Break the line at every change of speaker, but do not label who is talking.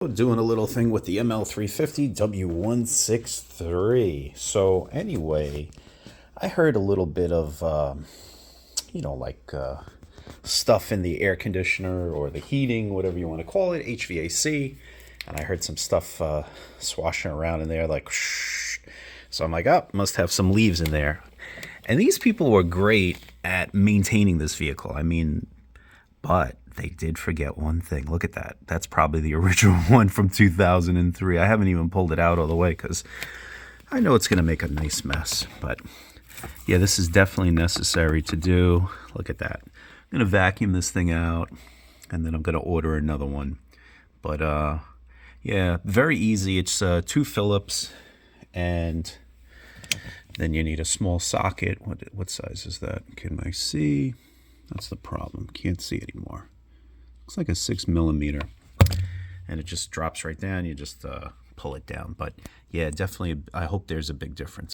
Doing a little thing with the ML350 W163. So anyway, I heard a little bit of, stuff in the air conditioner or the heating, whatever you want to call it, HVAC. And I heard some stuff swashing around in there like, shh. So I'm like, oh, must have some leaves in there. And these people were great at maintaining this vehicle. I mean, but they did forget one thing. Look at that. That's probably the original one from 2003. I haven't even pulled it out all the way because I know it's going to make a nice mess. But yeah, this is definitely necessary to do. Look at that. I'm going to vacuum this thing out and then I'm going to order another one. But yeah, very easy. It's 2 Phillips and then you need a small socket. What size is that? Can I see? That's the problem. Can't see anymore. Looks like a 6mm, and it just drops right down. You just pull it down. But yeah, definitely, I hope there's a big difference.